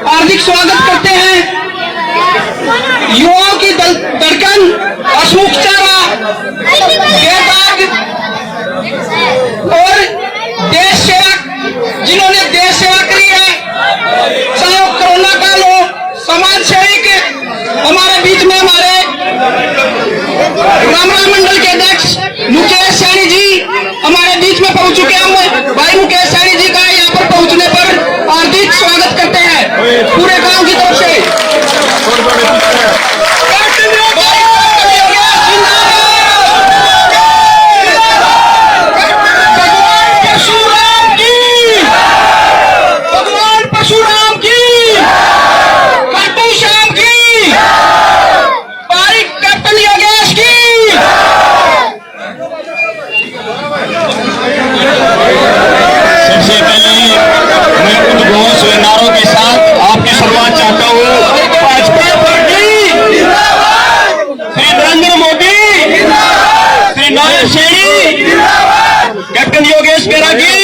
हार्दिक स्वागत करते हैं। युवाओं की धड़कन, अशोक चारा, बेदाग और देश सेवा, जिन्होंने देश सेवा करी है, चाहे वो कोरोना काल हो, समाज सेवी के हमारे बीच में हमारे रामराम मंडल के अध्यक्ष मुकेश सैनी जी हमारे बीच में पहुंच चुके हैं। भाई मुकेश सैनी जी का यहाँ पर पहुंचने पर हार्दिक स्वागत करते हैं पूरे गांव की तरफ से। भगवान परशुराम की, खाटू श्याम की, भाई कैप्टन योगेश की। सबसे पहले मैं उद्घोष व नारों के साथ आपकी शुरुआत चाहता हूँ। भाजपा पार्टी, श्री नरेंद्र मोदी, श्री नारायण सैनी, कैप्टन योगेश बैरागी,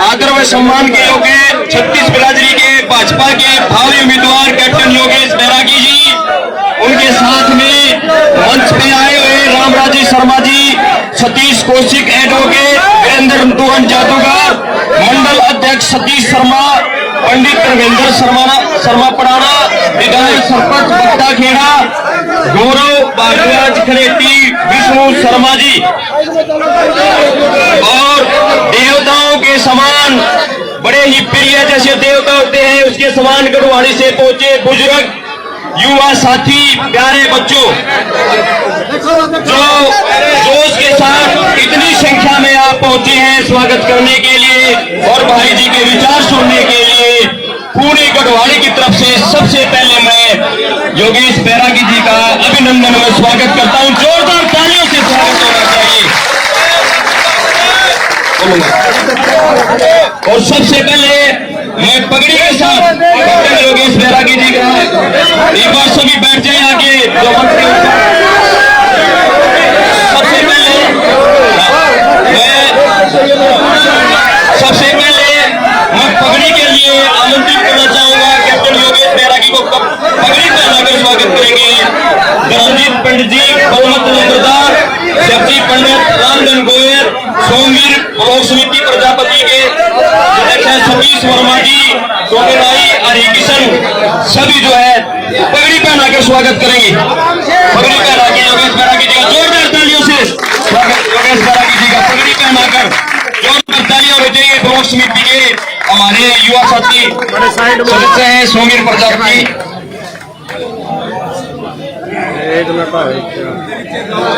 आदर व सम्मान के योग्य छत्तीस बिरादरी के भाजपा के भावी उम्मीदवार कैप्टन योगेश बैरागी जी, उनके साथ में मंच पे आए हुए रामराजी शर्मा जी, सतीश कौशिक एडवोकेट, वीरेंद्र दुहन जादूगर, मंडल अध्यक्ष सतीश शर्मा, पंडित रविंद्र शर्मा पड़ाना, विधायक सरपंच बट्टा खेड़ा, गौरव भारद्वाज खरेटी, विष्णु शर्मा जी और देवताओं के समान बड़े ही प्रिय जैसे देवता होते हैं उसके समान गढ़वाड़ी से पहुंचे बुजुर्ग, युवा साथी, प्यारे बच्चों, जो जोश के साथ इतनी संख्या में आप पहुंचे हैं स्वागत करने के लिए और भाई जी के विचार सुनने के लिए, पूरी गढ़वाड़ी की तरफ से सबसे पहले मैं योगेश बैरागी जी का अभिनंदन में स्वागत करता हूं। जोरदार तालियों से स्वागत होना चाहिए। और सबसे पहले मैं पगड़ी के साथ कैप्टन योगेश बैरागी जी का, एक बार सभी बैठ जाए आगे। सबसे पहले मैं पगड़ी के लिए आमंत्रित करना चाहूंगा कैप्टन योगेश बैरागी को। पगड़ी पहनाकर स्वागत करेंगे धर्मजीत पंडित जी, बहुमत नंबरदार, शिवजी पंडित, रामधन गोयल, सोमवीर ब्लॉक समिति प्रजापति के अध्यक्ष सतीश वर्मा जी, सोमेराई, हरिकिशन, सभी जो है पगड़ी पहनाकर स्वागत करेंगे। पगड़ी पहना के योगेश बैरागी जी का जोरदार तालियों से स्वागत। योगेश बैरागी जी का पगड़ी पहनाकर जोरदार तालियां हो जाएगी। ब्लॉक समिति के हमारे युवा साथी सदस्य हैं सोमवीर प्रजापति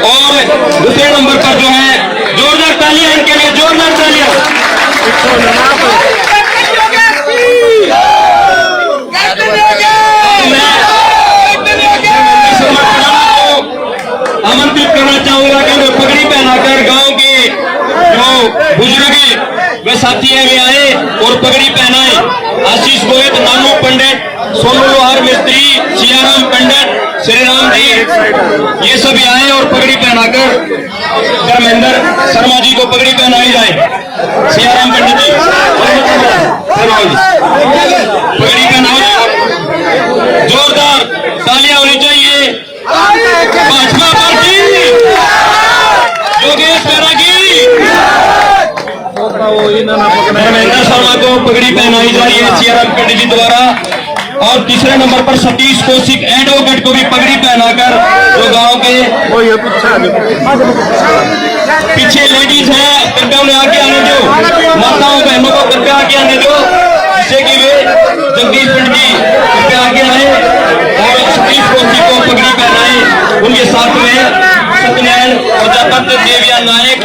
और दूसरे नंबर पर जो है जोरदार तालियां इनके लिए, जोरदार तालियां। आमंत्रित करना चाहूंगा कि वो पगड़ी पहनाकर गांव के जो बुजुर्ग वे साथी हैं वे आए और पगड़ी पहनाए। आशीष गोयत, नानू पंडित, सोनू लोहार मिस्त्री, सियाराम पंडित, श्रीराम जी, ये सभी आए और पगड़ी पहनाकर धर्मेंद्र शर्मा जी को पगड़ी पहनाई जाए। सियाराम पंडित जी पगड़ी पहनाओ, जोरदार तालियां होनी चाहिए। भाजपा पार्टी, योगेश बैरागी, धर्मेंद्र शर्मा को पगड़ी पहनाई जा रही है CRM जी द्वारा। और तीसरे नंबर पर सतीश कौशिक एडवोकेट को भी पगड़ी पहनाकर जो गांव के पीछे लेडीज है कृपया उन्हें आगे आने दो, माताओं बहनों को कृपया आगे आने दो, जिससे कि वे जगदीश पंडित जी कृपया आगे आए और सतीश कौशिक को पगड़ी पहनाए। उनके साथ में सत्यनारायण प्रजापति देविया नायक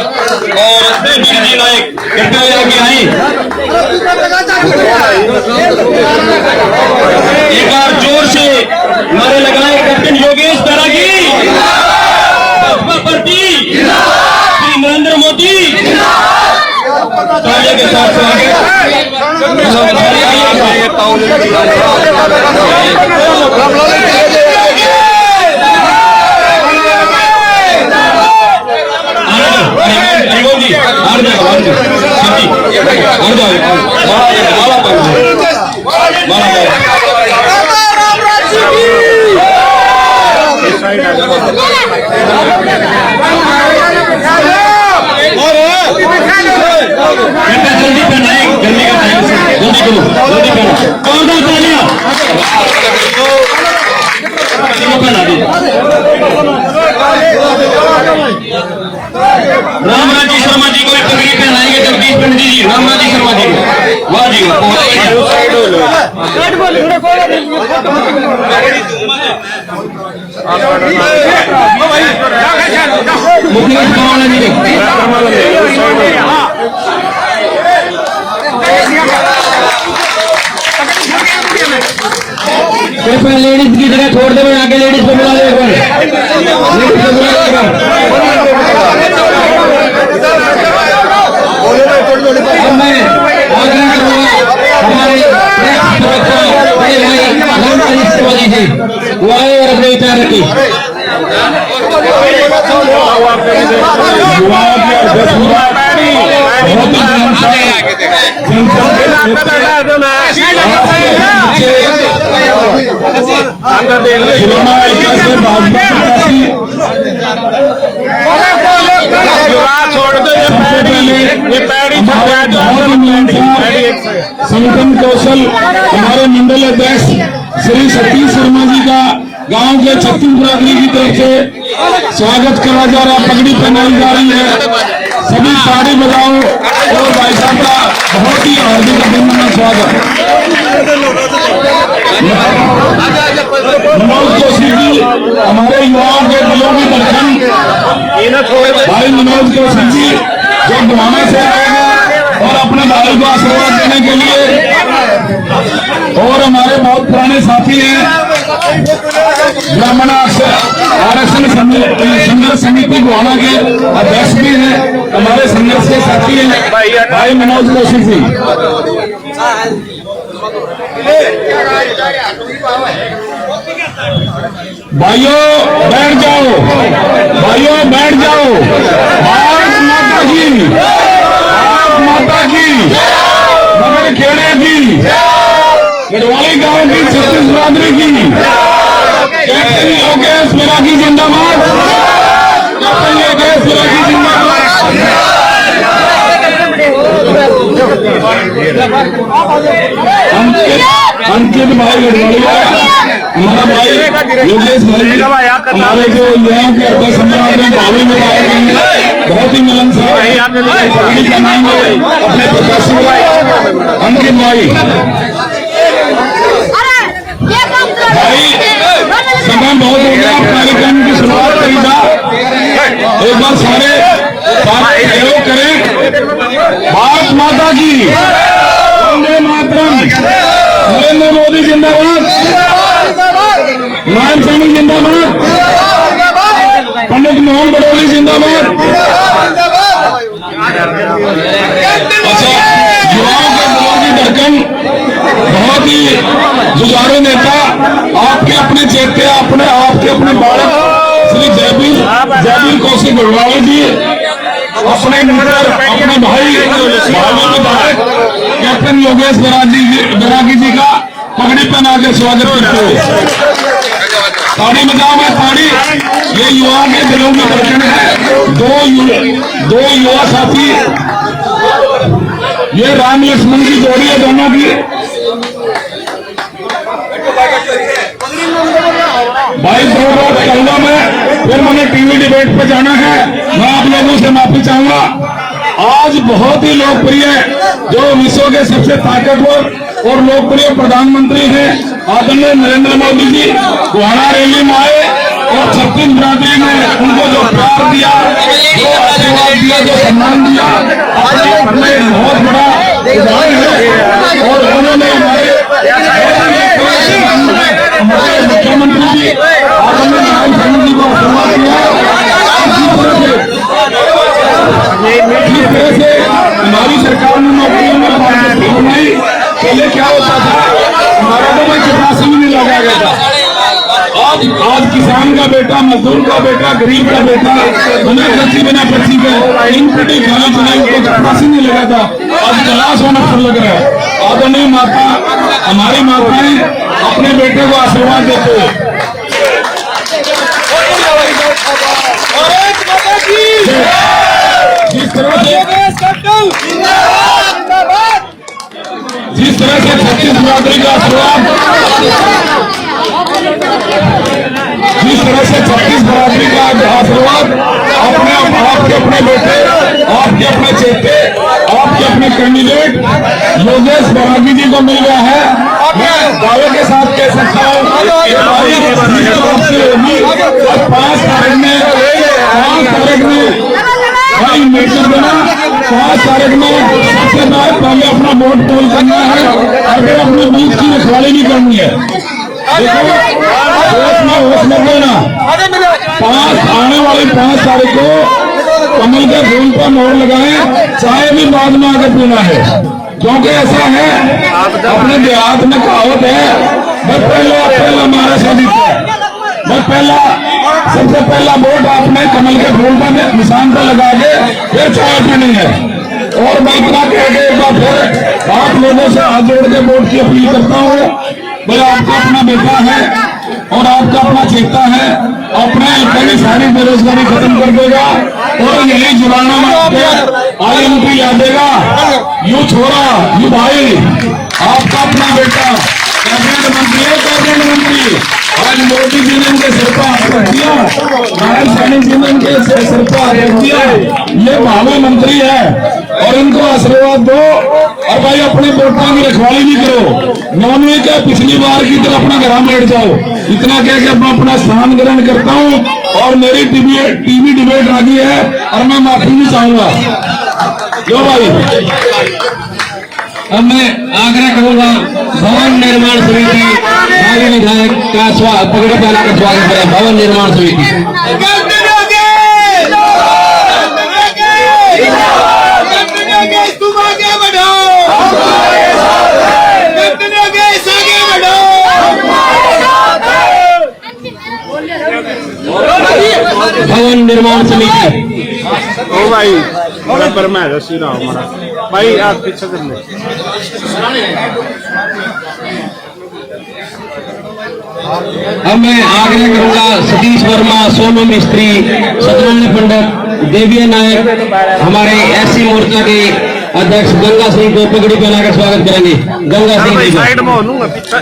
और देवी जी नायक कृपया आगे आए। एक बार जोर से नारे लगाए कैप्टन योगेश बैरागी, भाजपा पार्टी, श्री नरेंद्र मोदी। तालियों के साथ स्वागत। जल्दी पहनाए, जल्दी का टाइम, जल्दी करो, जल्दी पहना। कौन सा तालियां पहना दी। रामराजी शर्मा जी को भी पगड़ी पहनाएंगे जगदीश पंडित जी। रामराजी शर्मा जी वाह जी कृपया लेडीज की जगह छोड़ दे, आगे लेडीज को बुला दे। मैं आग्रह करूंगा हमारे मोदी जी वो आए और अपने विचार रखी। संगठन कौशल हमारे मंडल अध्यक्ष श्री सतीश शर्मा जी का गांव के छत्तीस बिरादरी की तरफ से स्वागत करा जा रहा, पगड़ी पहनाई जा रही है। सभी ताड़ी बजाओ और भाई साहब का बहुत ही हार्दिक अभिनंदन स्वागत। मनोज कौशिक जी हमारे युवाओं के दिलों की धड़कन, भाई मनोज कौशिक जी जो गुहाना से आए हैं और अपने भाई को आशीर्वाद देने के लिए, और हमारे बहुत पुराने साथी हैं ब्राह्मण आरक्षण संघर्ष समिति गुहाना के अध्यक्ष भी हैं, हमारे संघर्ष के साथी हैं भाई मनोज कौशिक जी। भाइयों बैठ जाओ, भाइयों बैठ जाओ। भारत माता की, भारत माता की, मगर खेड़े की, गढ़वाली गांव की छत्तीस बिरादरी की, कैप्टन योगेश बैरागी जिंदाबाद, कैप्टन योगेश बैरागी जिंदाबाद। अंकित भाई गढ़वालिया, हमारा भाई योगेश भाई, हमारे जो युवाओं के अध्यक्ष में भावी में आए हैं, बहुत ही मिलनसार का नाम है अपने प्रकाशी भाई अंकित भाई। भाई समय बहुत हो गया, कार्यक्रम की शुरुआत करी था, एक बार सारे सहयोग करें। भारत माता की, वंदे मातरम, नरेंद्र मोदी जिंदाबाद, नारायण साहनी जिंदाबाद, पंडित मोहन बडोली जिंदाबाद। अच्छा, युवाओं के दिलों की धड़कन, बहुत ही जुझारू नेता, आपके अपने चेते, अपने आपके अपने बालक श्री जयवीर कौशिक गढ़वाली जी, अपने मित्र, अपने भाई विधायक कैप्टन योगेश बैरागी जी का पगड़ी पहना के स्वागत करते हुए ताड़ी बजाओ में ताड़ी। ये युवा के दिलों में धड़कन है। दो युवा साथी ये राम लक्ष्मण की जोड़ी है दोनों की। भाई दो बात कहूंगा मैं, फिर मैंने टीवी डिबेट पे जाना है। मैं आप लोगों से माफी चाहूंगा। आज बहुत ही लोकप्रिय जो विश्व के सबसे ताकतवर और लोकप्रिय प्रधानमंत्री हैं आदरणीय नरेंद्र मोदी जी गुहाना रैली में आए और छत्तीस बिरादरी ने उनको जो प्यार दिया, जो आशीर्वाद दिया, जो सम्मान दिया, अपने बहुत बड़ा उदाहरण है। और उन्होंने हमारे मुख्यमंत्री जी आदरणीय नारायण साहनी जी को आशीर्वाद दिया। इसी तरह से हमारी सरकार ने नौकरियों में पारदर्शिता बनाई। पहले क्या होता था, हमारा तो कोई चपरासी भी नहीं लगाया गया था। आज किसान का बेटा, मजदूर का बेटा, गरीब का बेटा बिना पर्ची बिना पर्ची के इनपुटी खाली चलाई, उनको चपरासी नहीं लगा था। आज तलाश होना पर लग रहा है। आदरणीय माता, हमारी माताएं अपने बेटे को आशीर्वाद देते हैं। जिस तरह से छत्तीस बिरादरी का आशीर्वाद, जिस तरह से छत्तीस बिरादरी का आशीर्वाद आपके अपने बेटे, आपके अपने चेते, आपके अपने कैंडिडेट योगेश बरागी जी को मिल गया है, मैं दावे के साथ कह सकता हूँ कि हमारी होगी। और 5 तारीख में भाई मीटिंग देना, 5 तारीख में सबसे पहले अपना वोट पोल करना है, आगे अपनी बूथ की रखवाली भी करनी है। उसमें बोलना 5 आने वाली 5 तारीख को कमल के फूल पर मोहर लगाएं, चाहे भी बाद में आगे पीना है। क्योंकि ऐसा है, अपने देहात में कहावत है, मैं पहला हमारा शादी सबसे पहला वोट आपने कमल के फूल पर निशान पर लगा के फिर चाय पीनी है। और मैं इतना कह के एक बार फिर आप लोगों से हाथ जोड़ के वोट की अपील करता हूँ। भाई आपका अपना बेटा है और आपका अपना चेता है, अपने हल्के की सारी बेरोजगारी खत्म कर देगा और यही जुलाना में आपको IMT ला देगा। यू छोरा, यू भाई, आपका अपना बेटा कैबिनेट मंत्री है, कैबिनेट मंत्री। आज मोदी जी ने इनके सिर पर हाथ रख दिया, नारायण साहनी जी ने इनके सिर पर हाथ रख दिया। ये भावी मंत्री है और इनको आशीर्वाद दो और भाई अपने वोटों की रखवाली भी करो। नौवीं के पिछली बार की तरह अपना घर बैठ जाओ। इतना कह के मैं अपना स्थान ग्रहण करता हूँ और मेरी टीवी डिबेट आ गई है और मैं माफी भी चाहूंगा। क्यों भाई? अब मैं आग्रह करूंगा भवन निर्माण समिति भावी विधायक का पगड़ी पहना का स्वागत करें। भवन निर्माण समिति भवन निर्माण समिति। ओ भाई बराबर में है सीधा हमारा भाई, आप पीछे कर ले। अब मैं आग्रह करूंगा सतीश वर्मा, सोनू मिस्त्री, सत्यनारायण पंडित, देविया नायक, हमारे SC मोर्चा के अध्यक्ष गंगा सिंह को पगड़ी पहनाकर स्वागत करेंगे। गंगा सिंह जी साइड में होनूंगा पीछे।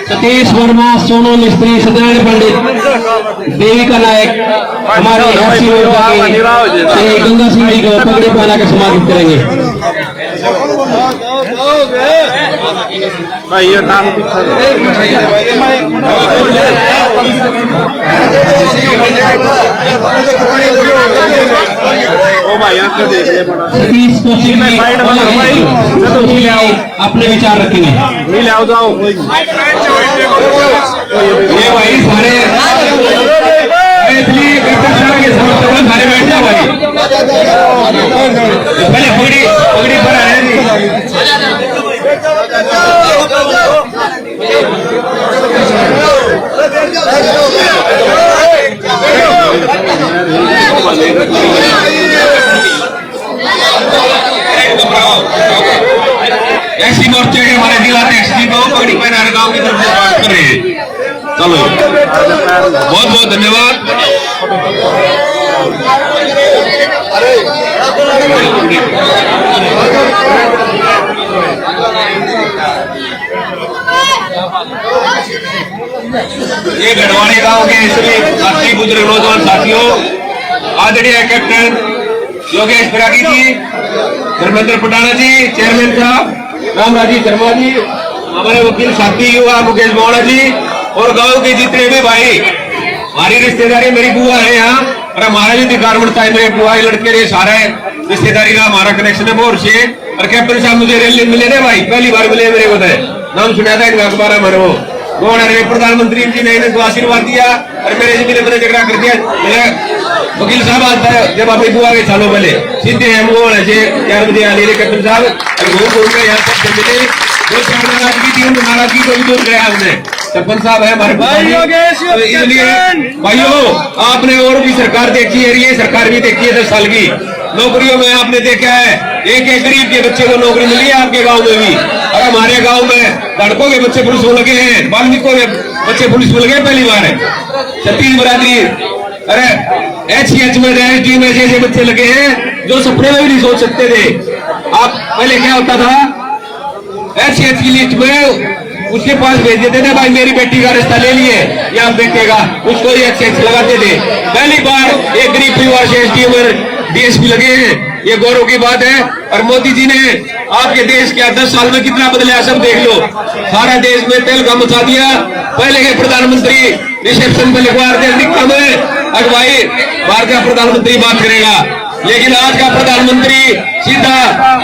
सतीश वर्मा, सोनू मिस्त्री, सत्यनारायण पंडित, देविका नायक, हमारे SC मोर्चा के गंगा सिंह जी को पगड़ी पहनाकर सम्मानित करेंगे। भाई ये नाम पीछे ओ भाई यहाँ देख ले सतीश को अपने विचार रखेंगे। नहीं ले आओ जाओ ये भाई सारे सारे बैठ जाओ भाई, पहले पगड़ी पर आ रहे SC मोर्चे के हमारे जिला अध्यक्ष जी को पगड़ी पहनाने गांव की तरफ से बात कर रहे हैं। चलो बहुत बहुत धन्यवाद। ये गढ़वानी गांव के सभी साथी बुजुर्ग नौजवान साथियों, आदरणीय कैप्टन योगेश बरागी जी, धर्मेंद्र पटाना जी, चेयरमैन साहब रामराजी शर्मा जी, हमारे वकील साथी युवा मुकेश मोहना जी और गांव के जितने भी भाई, हमारी रिश्तेदारी मेरी बुआ है यहाँ और हमारा भी डिपार्टमेंट था, मेरे बुआ लड़के रहे सारे रिश्तेदारी का हमारा कनेक्शन है बहुत से। और कैप्टन साहब मुझे रेल मिले ना भाई, पहली बार मिले मेरे को, नाम सुना था इनका अखबार है मेरे को। प्रधानमंत्री जी ने इनको आशीर्वाद दिया और मेरे जी ने मैंने झगड़ा कर दिया। मेरे वकील साहब आता है जब अपनी बुआ के सालों पहले सीधे हम वो यार मुझे आने कैप्टन साहब घूम घूम के यहाँ तक मिले, जो नाराजगी थी उन नाराजगी को भी दूर गया हमने। सरपंच साहब है हमारे तो इसलिए भाइयों, आपने और भी सरकार देखी है, ये सरकार भी देखी है 10 साल की। नौकरियों में आपने देखा है एक एक गरीब के बच्चे को नौकरी मिली है आपके गांव में भी, और हमारे गांव में लड़कों के बच्चे पुलिस में लगे हैं, वाल्मीकियों के बच्चे पुलिस में लगे पहली बार है। छत्तीस बरादरी, अरे HCH में डी में ऐसे बच्चे लगे हैं जो सपने में भी नहीं सोच सकते थे। आप पहले क्या होता था, HCH की लिस्ट में उसके पास भेज देते थे, भाई मेरी बेटी का रिश्ता ले लिए या आप देखेगा, उसको ही HCH लगाते थे। पहली बार एक गरीब परिवार से SDM और DSP लगे हैं, ये गौरव की बात है। और मोदी जी ने आपके देश के 10 साल में कितना बदलाया सब देख लो, सारा देश में तेल का मचा दिया। पहले के प्रधानमंत्री रिसेप्शन पे लिखवा रहे अमेरिका में, अब भाई भारत का प्रधानमंत्री बात करेगा, लेकिन आज का प्रधानमंत्री सीधा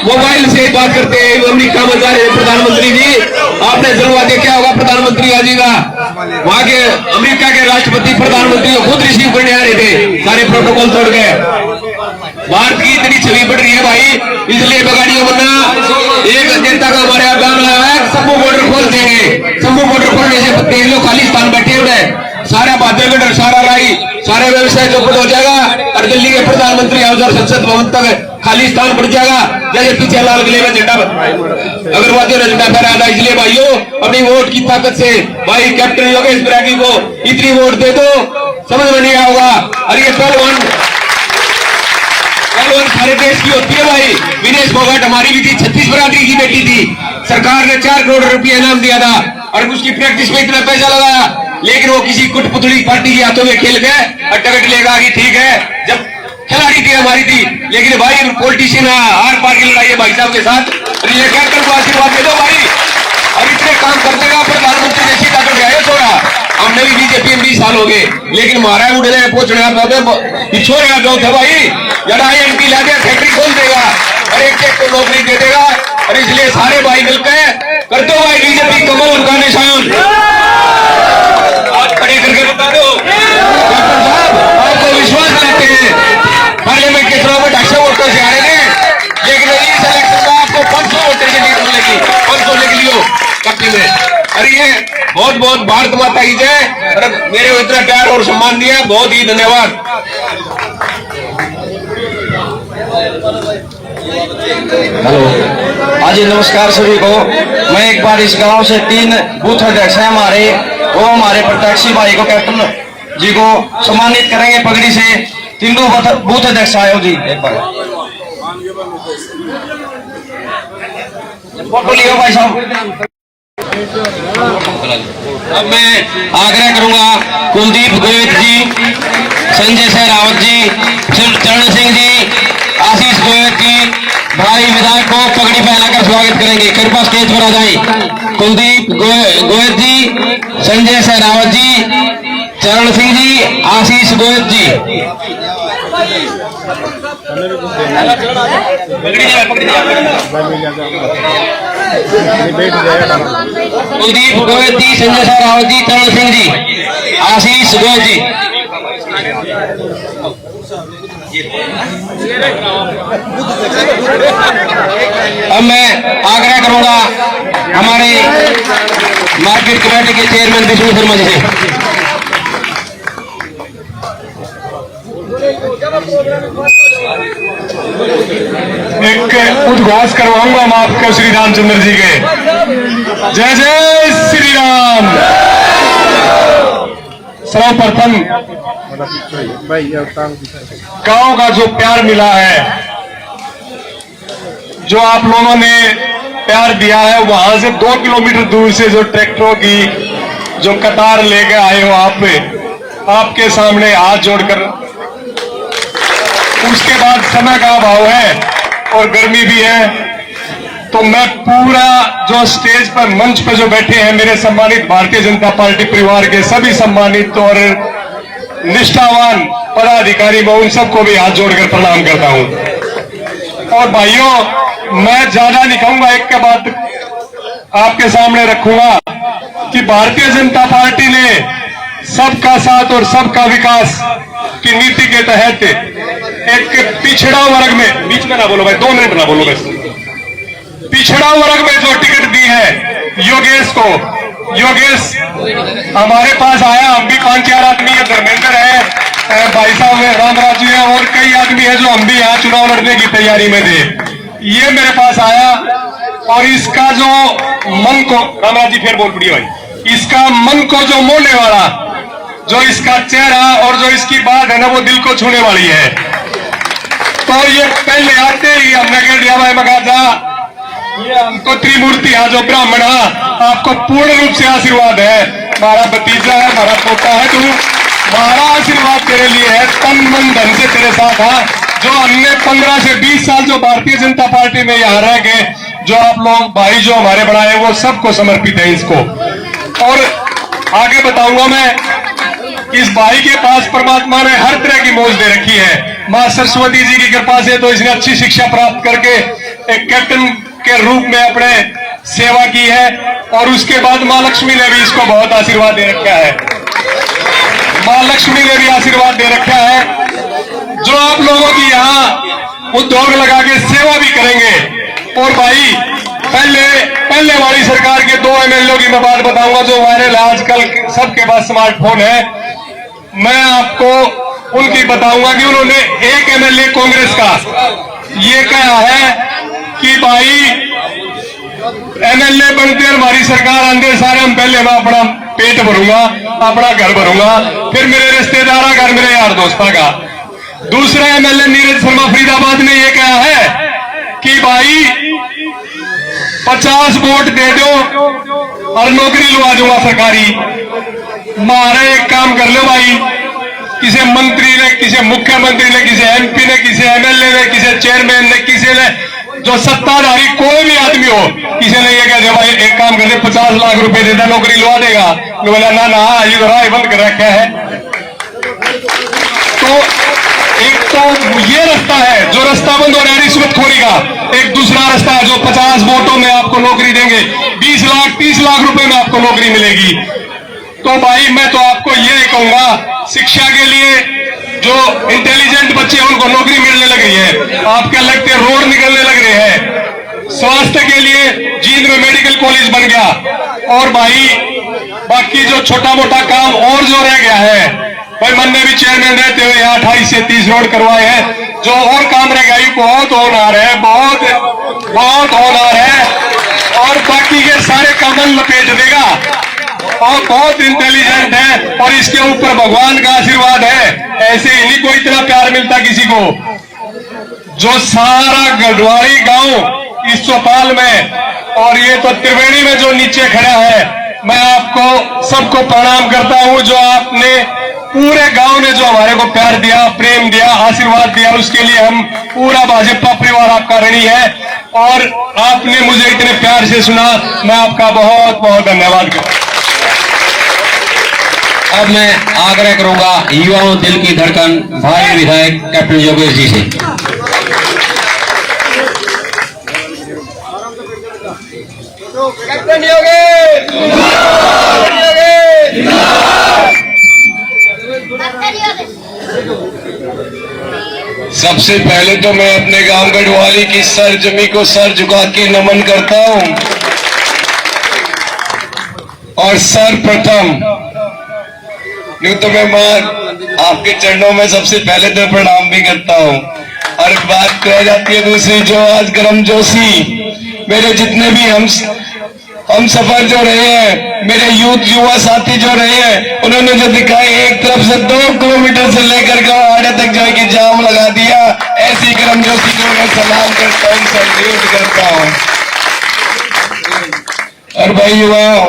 मोबाइल से बात करते हैं। अमेरिका में जा रहे प्रधानमंत्री जी, आपने जलवा देखा होगा प्रधानमंत्री आज का, वहां के अमेरिका के राष्ट्रपति प्रधानमंत्री को खुद रिसीव करने आ रहे थे, सारे प्रोटोकॉल तोड़ गए। भारत की इतनी छवि बढ़ रही है भाई, इसलिए बगाड़ियों बनना एक जनता का हमारे अभियान आया है, शंभू बॉर्डर खोल देंगे। शंभू बॉर्डर खोलने से देख लो खालिस्तान बैठे हुए, सारा बादलगढ़ सारा राई सारे व्यवसाय चौपट हो जाएगा और दिल्ली के प्रधानमंत्री और संसद भवन तक खालिस्तान बढ़ जाएगा। जैसे पीछे लाल किले में झंडा अगरवादियों ने झंडा फहराया था। इसलिए भाइयों, अपनी वोट की ताकत से भाई कैप्टन योगेश बरागी को इतनी वोट दे दो, समझ में नहीं आएगा। और ये पहलवान सारे देश की होती है भाई। विनेश फोगाट हमारी भी थी, 36 बरादरी की बेटी थी, सरकार ने 4 करोड़ रुपया इनाम दिया था और उसकी प्रैक्टिस में इतना पैसा लगाया, लेकिन वो किसी कुटपुतली पार्टी के हाथों में खेल गए और टिकट लेगा कि ठीक है, जब खिलाड़ी थी हमारी थी, लेकिन भाई पॉलिटिशियन आर पार की लड़ाई है भाई साहब के साथ। ये कहकर को आशीर्वाद दे दो भाई, और इतने काम कर देगा प्रधानमंत्री जैसी ताकत गया छोड़ा। हमने भी बीजेपी 20 साल हो गए, लेकिन हमारा उड़े पहुंचने छोड़ेगा जो था भाई, लड़ाई एमपी ला दिया, फैक्ट्री खोल देगा और एक को नौकरी दे देगा। और इसलिए सारे भाई मिलकर कर दो भाई बीजेपी कमल उनका निशान, आज खड़े करके बता दो। डॉक्टर साहब आपको विश्वास दिलाते हैं, पार्लियामेंट के चुनाव में 250 वोटों से हारे थे, लेकिन इस इलेक्शन में आपको 500 वोटर से लीड मिलेगी, 500 लिख लियो कपी में। अरे ये बहुत बहुत भारत माता की जय। और मेरे को इतना प्यार और सम्मान दिया, बहुत ही धन्यवाद। हेलो, हाँ जी नमस्कार सभी को। मैं एक बार इस गांव से 3 बूथ अध्यक्ष हैं हमारे, वो हमारे प्रत्याशी भाई को कैप्टन जी को सम्मानित करेंगे पगड़ी से। 3 बूथ अध्यक्ष आयो जी, एक बार फोटो लियो भाई साहब। अब मैं आग्रह करूंगा कुलदीप गोयल जी, संजय सहरावत जी, चरण सिंह जी, आशीष गोयल जी, भाई विधायक को पगड़ी पहनाकर स्वागत करेंगे। कृपया स्टेज पर आ जाए। कुलदीप गोयल जी, संजय सहरावत जी, चरण सिंह जी, आशीष गोयल जी। कुलदीप गोयल जी, संजय सहरावत जी, चरण सिंह जी, आशीष गोयल जी। अब मैं आग्रह करूंगा हमारे मार्केट कमेटी के चेयरमैन विष्णु शर्मा जी से। एक उद्घोष करवाऊंगा मैं आपको श्री रामचंद्र जी के। जय जय श्री राम। सर्वप्रथम भाई गांव का जो प्यार मिला है, जो आप लोगों ने प्यार दिया है, वहां से 2 किलोमीटर दूर से जो ट्रैक्टरों की जो कतार लेके आए हो आप पे, आपके सामने हाथ जोड़कर, उसके बाद समय का अभाव है और गर्मी भी है, तो मैं पूरा जो स्टेज पर मंच पर जो बैठे हैं मेरे सम्मानित भारतीय जनता पार्टी परिवार के सभी सम्मानित और निष्ठावान पदाधिकारी, मैं उन सबको भी हाथ जोड़कर प्रणाम करता हूं। और भाइयों, मैं ज्यादा नहीं कहूंगा, एक के बाद आपके सामने रखूंगा कि भारतीय जनता पार्टी ने सबका साथ और सबका विकास की नीति के तहत एक पिछड़ा वर्ग में, बीच में ना बोलो भाई, 2 मिनट ना बोलो बस, पिछड़ा वर्ग में जो टिकट दी है योगेश को, योगेश हमारे पास आया, हम भी 5-4 आदमी है, धर्मेंद्र है, भाई साहब रामराज जी है और कई आदमी है जो हम भी यहाँ चुनाव लड़ने की तैयारी में थे। ये मेरे पास आया और इसका जो मन को, रामराज जी फिर बोल पड़ी भाई, इसका मन को जो मोड़ने वाला, जो इसका चेहरा और जो इसकी बात है ना, वो दिल को छूने वाली है। तो ये पहले आते ही हमने कह दिया भाई मगाजा, ये हमको त्रिमूर्ति है जो ब्राह्मण, आपको पूर्ण रूप से आशीर्वाद है, हमारा भतीजा है, हमारा पोता है, तू हमारा आशीर्वाद तेरे लिए है, तन मन धन से तेरे साथ है। जो हमने 15 से 20 साल जो भारतीय जनता पार्टी में यहाँ रह गए, जो आप लोग भाई जो हमारे बनाए, वो सबको समर्पित है इसको। और आगे बताऊंगा मैं, इस भाई के पास परमात्मा ने हर तरह की मौज दे रखी है। मां सरस्वती जी की कृपा से तो इसने अच्छी शिक्षा प्राप्त करके एक कैप्टन के रूप में अपने सेवा की है, और उसके बाद मां लक्ष्मी ने भी इसको बहुत आशीर्वाद दे रखा है, मां लक्ष्मी ने भी आशीर्वाद दे रखा है। जो आप लोगों की यहाँ उद्योग लगा के सेवा भी करेंगे। और भाई पहले वाली सरकार के 2 MLA की मैं बात बताऊंगा जो वायरल है, आजकल सबके पास स्मार्टफोन है, मैं आपको उनकी बताऊंगा कि उन्होंने एक MLA कांग्रेस का ये कहा है कि भाई MLA बनते हमारी सरकार आंदे सारे हम पहले मैं अपना पेट भरूंगा, अपना घर भरूंगा, फिर मेरे रिश्तेदार घर, मेरे यार दोस्तों का। दूसरा MLA नीरज शर्मा फरीदाबाद ने यह कहा है कि भाई 50 वोट दे दो और नौकरी लुआ दूंगा सरकारी। मारे एक काम कर लो भाई, किसी मंत्री ने, किसी मुख्यमंत्री ने, किसी MP ने, किसी MLA ने, किसी चेयरमैन ने, किसी ने, जो सत्ताधारी कोई भी आदमी हो, किसी ने ये कह दिया भाई एक काम कर दे 50 लाख रुपए देता नौकरी लुआ देगा, बोला ना ना ये तो राय बंद कर रखा है। तो एक तो ये रास्ता है जो रास्ता बंद हो रहा है रिश्वतखोरी का, एक दूसरा रास्ता है जो 50 वोटों में आपको नौकरी देंगे, 20 लाख 30 लाख रुपए में आपको नौकरी मिलेगी। तो भाई मैं तो आपको ये कहूंगा, शिक्षा के लिए जो इंटेलिजेंट बच्चे हैं उनको नौकरी मिलने लग रही है, आपके लगते रोड निकलने लग रहे हैं, स्वास्थ्य के लिए जींद में मेडिकल कॉलेज बन गया। और भाई बाकी जो छोटा मोटा काम और जो रह गया है, भाई मन ने भी चेयरमैन रहते हुए यहाँ 28 से 30 रोड करवाए हैं, जो और काम रह गया बहुत होनहार है, बहुत होनहार है, और बाकी के सारे कमल लपेट देगा, और बहुत इंटेलिजेंट है, और इसके ऊपर भगवान का आशीर्वाद है। ऐसे ही नहीं कोई इतना प्यार मिलता किसी को। जो सारा गढ़वाली गांव इस चौपाल में, और ये तो त्रिवेणी में जो नीचे खड़ा है, मैं आपको सबको प्रणाम करता हूं। जो आपने पूरे गांव ने जो हमारे को प्यार दिया, प्रेम दिया, आशीर्वाद दिया, उसके लिए हम पूरा भाजपा परिवार आपका ऋणी है, और आपने मुझे इतने प्यार से सुना, मैं आपका बहुत बहुत धन्यवाद करता हूं। अब मैं आग्रह करूंगा युवाओं दिल की धड़कन भाई विधायक कैप्टन योगेश जी से। कैप्टन योगेश, सबसे पहले तो मैं अपने गांव गढ़वाली की सर जमी को सर झुका के नमन करता हूं, और सर्वप्रथम यूं तो मैं मां आपके चरणों में सबसे पहले तो प्रणाम भी करता हूं। और बात कह जाती है दूसरी, जो आज गर्मजोशी मेरे जितने भी हम हम सफर जो रहे हैं, मेरे युवा साथी जो रहे हैं, उन्होंने जो दिखाई, एक तरफ से 2 किलोमीटर से लेकर के आड़े तक जो है कि जाम लगा दिया। ऐसी गर्मजोशी को मैं सलाम करता हूँ, सैल्यूट करता हूँ। और भाई युवाओं,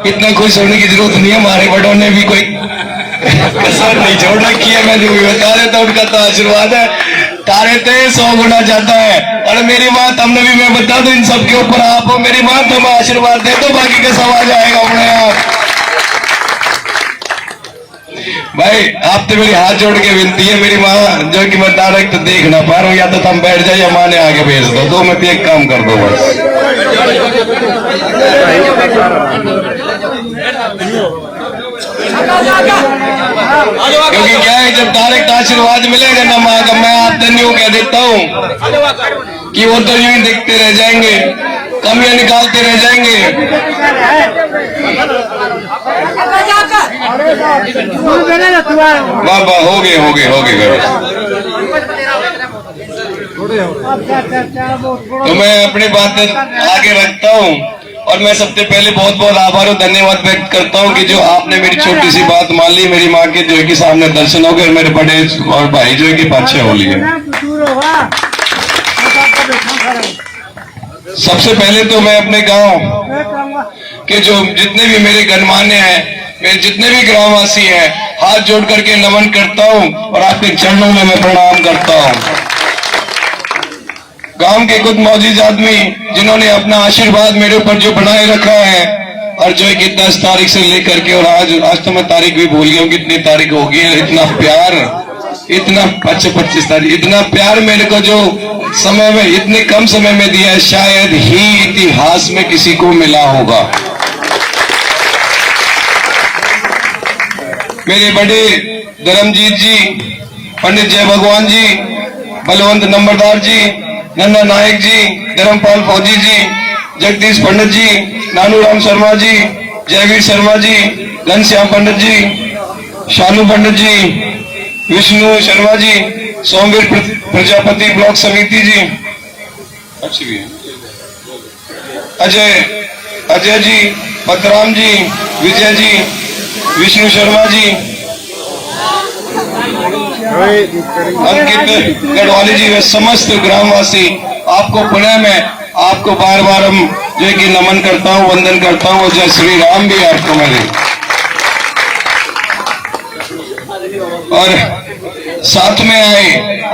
इतना खुश होने की जरूरत नहीं है, हमारे बड़ों ने भी कोई कसर नहीं छोड़ रखी है। मैं जो भी बता रहे था उनका तो आशीर्वाद है, तारे थे 100 गुना जाता है। और मेरी माँ तुमने भी, मैं बता दूं इन सबके ऊपर आप हो, मेरी माँ तुम आशीर्वाद दे दो, बाकी का सब आ जाएगा अपने आप। भाई आप तो मेरी हाथ जोड़ के विनती है, मेरी माँ जो कि मैं डायरेक्ट देख ना पा रहा हूँ, या तो तुम बैठ जाओ या माँ ने आगे भेज दो, 2 में एक काम कर दो बस। क्योंकि क्या है, जब डायरेक्ट आशीर्वाद मिलेगा ना माँ का, मैं आप तो यूं कह देता हूँ कि वो तो यूं ही देखते रह जाएंगे, कमियां निकालते रह जाएंगे। वाह हो गए। तो मैं अपनी बात आगे रखता हूँ, और मैं सबसे पहले बहुत बहुत आभार और धन्यवाद व्यक्त करता हूँ कि जो आपने मेरी छोटी सी बात मान ली, मेरी माँ के जो है कि सामने दर्शन हो गए, मेरे बड़े और भाई जो है कि पाछे हो लिए। सबसे पहले तो मैं अपने गांव के जो जितने भी मेरे गणमान्य हैं, मेरे जितने भी ग्रामवासी हैं, हाथ जोड़ करके नमन करता हूँ और आपके चरणों में मैं प्रणाम करता हूँ। गांव के कुछ मौजूद आदमी जिन्होंने अपना आशीर्वाद मेरे ऊपर जो बनाए रखा है, और जो है कि 10 तारीख से लेकर के, और आज तो मैं तारीख भी भूल गया हूँ कितनी तारीख होगी, इतना प्यार, इतना 25 तारीख, इतना प्यार मेरे को जो समय में, इतने कम समय में दिया है, शायद ही इतिहास में किसी को मिला होगा। मेरे बड़े धर्मजीत जी, पंडित जय भगवान जी, बलवंत नंबरदार जी, नन्ना नायक जी, धर्मपाल फौजी जी, जगदीश पंडित जी, नानूराम शर्मा जी, जयवीर शर्मा जी, घनश्याम पंडित जी, शानू पंडित जी, विष्णु शर्मा जी, सोमवीर प्रजापति ब्लॉक समिति जी, अच्छी भी है, अजय जी, पतराम जी, विजय जी, विष्णु शर्मा जी, अंकित गढ़वाली जी, वे समस्त ग्रामवासी, आपको पुनः मैं आपको बार बार हम जो है कि नमन करता हूँ, वंदन करता हूँ, जय श्री राम भी आपको मेरे। और साथ में आए,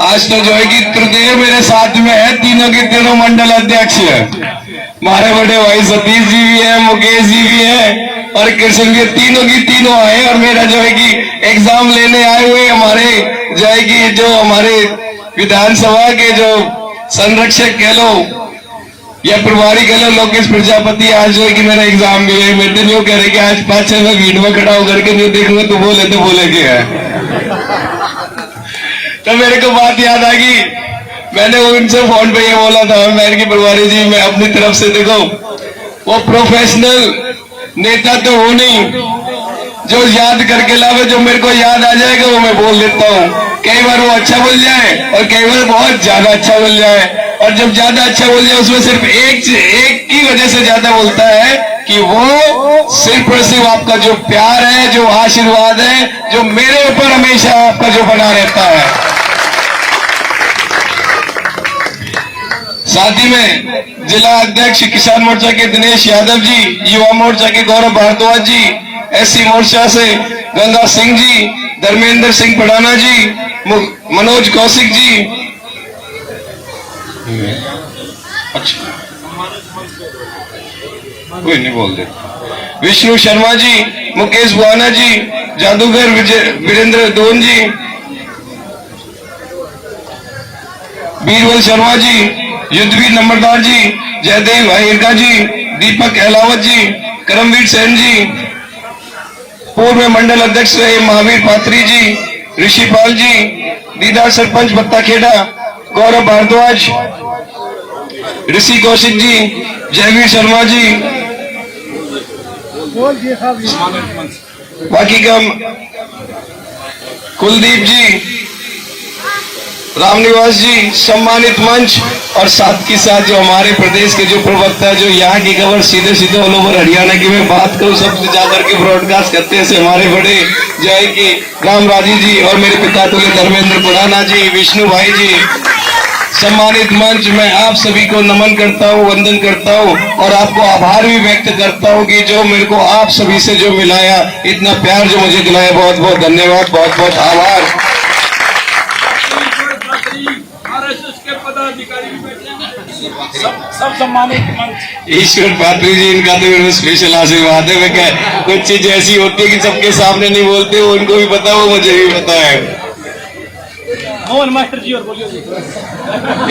आज तो जो है कि त्रिदेव मेरे साथ में है, तीनों के तीनों मंडल अध्यक्ष है, हमारे बड़े भाई सतीश जी भी है, मुकेश जी भी है, और कृष्ण जी, तीनों की तीनों आए। और मेरा जो है कि एग्जाम लेने आए हुए हमारे जो है कि जो हमारे विधानसभा के जो संरक्षक कह लो या प्रभारी कह लो, लोकेश प्रजापति, आज जो है कि मेरा एग्जाम भी है। मेरे तो यूँ कह रहे कि आज 5-6 में भीड़ में खड़ा होकर के नहीं देखूंगा तो बोले के है। तो मेरे को बात याद आ गई, मैंने उनसे फोन पे ये बोला था, मैंने कि प्रभारी जी, मैं अपनी तरफ से, देखो वो प्रोफेशनल नेता तो हो नहीं, जो याद करके लावे, जो मेरे को याद आ जाएगा वो मैं बोल देता हूँ। कई बार वो अच्छा बोल जाए और कई बार बहुत ज्यादा अच्छा बोल जाए, और जब ज्यादा अच्छा बोल जाए उसमें सिर्फ एक की वजह से ज्यादा बोलता है कि वो सिर्फ और सिर्फ आपका जो प्यार है, जो आशीर्वाद है, जो मेरे ऊपर हमेशा आपका जो बना रहता है। साथ ही में जिला अध्यक्ष किसान मोर्चा के दिनेश यादव जी, युवा मोर्चा के गौरव भारद्वाज जी, एससी मोर्चा से गंगा सिंह जी, धर्मेंद्र सिंह पड़ाना जी, मनोज कौशिक जी, अच्छा कोई नहीं बोल दे, विष्णु शर्मा जी, मुकेश बुआना जी, जादूगर वीरेंद्र दोन जी, बीरबल शर्मा जी, युद्धवीर नंबरदार जी, जयदेव अहिरका जी, दीपक अहलावत जी, करमवीर सेन जी, पूर्व मंडल अध्यक्ष रहे महावीर पात्री जी, ऋषिपाल जी, दीदार सरपंच बत्ताखेड़ा, गौरव भारद्वाज, ऋषि कौशिक जी, जयवीर शर्मा जी, बाकी का कुलदीप जी, रामनिवास जी, सम्मानित मंच, और साथ के साथ जो हमारे प्रदेश के जो प्रवक्ता जो यहाँ की खबर सीधे सीधे ऑल ओवर हरियाणा की मैं बात करूँ सबसे जाकर के ब्रॉडकास्ट करते हैं से हमारे बड़े जो है कि राम राजी जी और मेरे पिता तुल्य धर्मेंद्र पुराना जी, विष्णु भाई जी, सम्मानित मंच, मैं आप सभी को नमन करता हूँ, वंदन करता हूँ और आपको आभार भी व्यक्त करता हूँ कि जो मेरे को आप सभी से जो मिलाया, इतना प्यार जो मुझे दिलाया, बहुत बहुत धन्यवाद, बहुत बहुत आभार। सब सम्मानित ईश्वर पात्री जी, इनका तो मेरा स्पेशल आशीर्वाद है। मैं क्या कुछ चीज ऐसी होती है कि सबके सामने नहीं बोलते, वो उनको भी पता, वो मुझे भी पता है। मोहन मास्टर जी और बोलिए।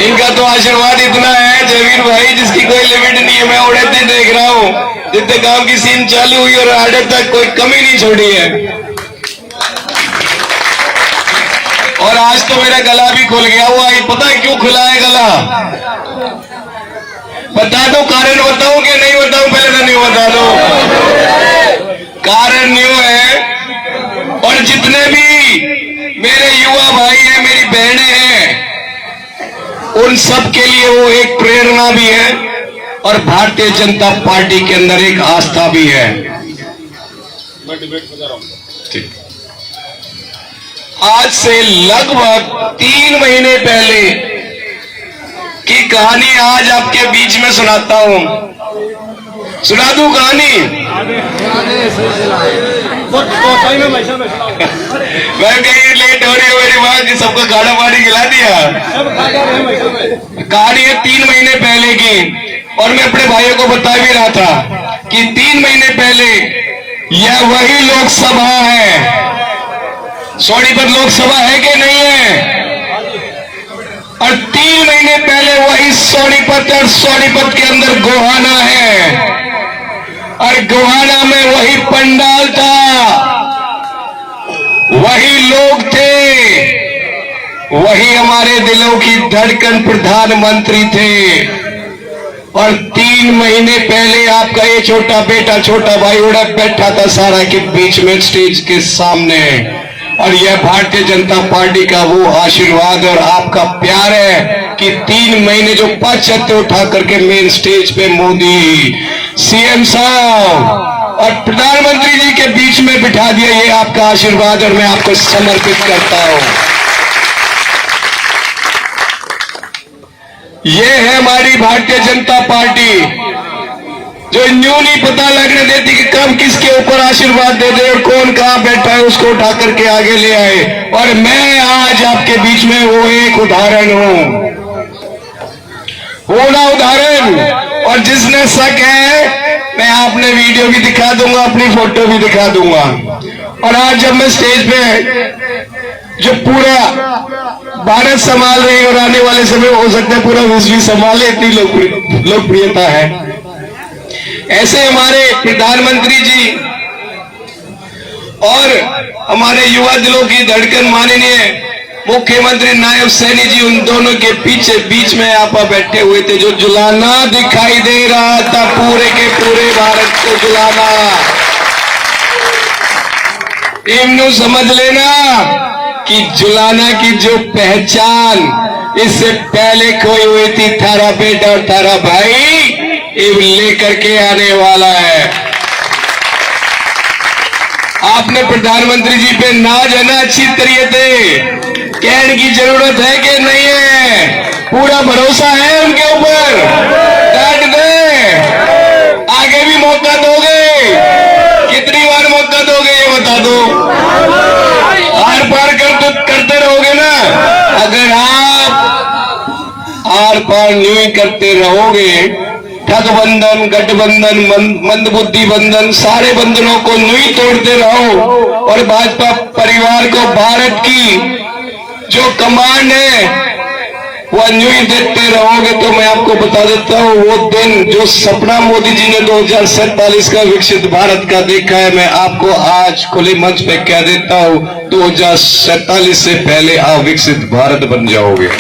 इनका तो आशीर्वाद इतना है जयवीर भाई, जिसकी कोई लिमिट नहीं है। मैं उड़ते देख रहा हूँ, जितने काम की सीन चालू हुई और आगे तक कोई कमी नहीं छोड़ी है। और आज तो मेरा गला भी खुल गया हुआ है। पता है क्यों खुला है गला? बता दो, कारण बताऊं कि नहीं बताऊं? पहले तो नहीं बता दो। कारण न्यू है, और जितने भी मेरे युवा भाई हैं, मेरी बहनें हैं, उन सब के लिए वो एक प्रेरणा भी है और भारतीय जनता पार्टी के अंदर एक आस्था भी है। ठीक। आज से लगभग 3 महीने पहले की कहानी आज आपके बीच में सुनाता हूं। सुना दूं कहानी? मैं कहीं लेट हो रही है मेरी बात कि सबको खाना पानी खिला दिया। कहानी है 3 महीने पहले की, और मैं अपने भाइयों को बता भी रहा था कि 3 महीने पहले यह वही लोकसभा है। सोनीपत लोकसभा है कि नहीं है? और 3 महीने पहले वही सोनीपत, और सोनीपत के अंदर गोहाना है, और गोहाना में वही पंडाल था, वही लोग थे, वही हमारे दिलों की धड़कन प्रधानमंत्री थे। और 3 महीने पहले आपका ये छोटा बेटा, छोटा भाई उड़क बैठा था सारा के बीच में स्टेज के सामने। और यह भारतीय जनता पार्टी का वो आशीर्वाद और आपका प्यार है कि 3 महीने जो 5 छत्ते उठा करके मेन स्टेज पे मोदी, सीएम साहब और प्रधानमंत्री जी के बीच में बिठा दिया, ये आपका आशीर्वाद और मैं आपको समर्पित करता हूं। ये है हमारी भारतीय जनता पार्टी, जो न्यू नहीं पता लगने देती कि कब किसके ऊपर आशीर्वाद दे दे और कौन कहां बैठा है उसको उठा करके आगे ले आए। और मैं आज आपके बीच में वो एक उदाहरण हूं, वो ना उदाहरण। और जिसने शक है, मैं आपने वीडियो भी दिखा दूंगा, अपनी फोटो भी दिखा दूंगा। और आज जब मैं स्टेज पे जो पूरा भारत संभाल रही और आने वाले समय हो सकता है पूरा विश्व भी संभाले, इतनी लोकप्रियता है। ऐसे हमारे प्रधानमंत्री जी और हमारे युवा दिलों की धड़कन माननीय मुख्यमंत्री नायब सैनी जी, उन दोनों के पीछे बीच में आप बैठे हुए थे। जो जुलाना दिखाई दे रहा था पूरे के पूरे भारत को जुलाना, इन्हों समझ लेना कि जुलाना की जो पहचान इससे पहले कोई हुई थी, थारा बेटा और थारा भाई लेकर के आने वाला है। आपने प्रधानमंत्री जी पे नाज है ना अच्छी तरीके कहने की जरूरत है कि नहीं है? पूरा भरोसा है उनके ऊपर? डांट दे, आगे भी मौका दोगे? कितनी बार मौका दोगे ये बता दो। आर पार करते रहोगे ना? अगर आप आर पार न्यू करते रहोगे, ठगबंधन, गठबंधन, मंदबुद्धि बंधन, सारे बंधनों को नुई तोड़ते रहो और भाजपा परिवार को भारत की जो कमांड है वह न्यूई देते रहोगे, तो मैं आपको बता देता हूं वो दिन जो सपना मोदी जी ने 2047 का विकसित भारत का देखा है, मैं आपको आज खुले मंच पे कह देता हूं 2047 से पहले आप विकसित भारत बन जाओगे।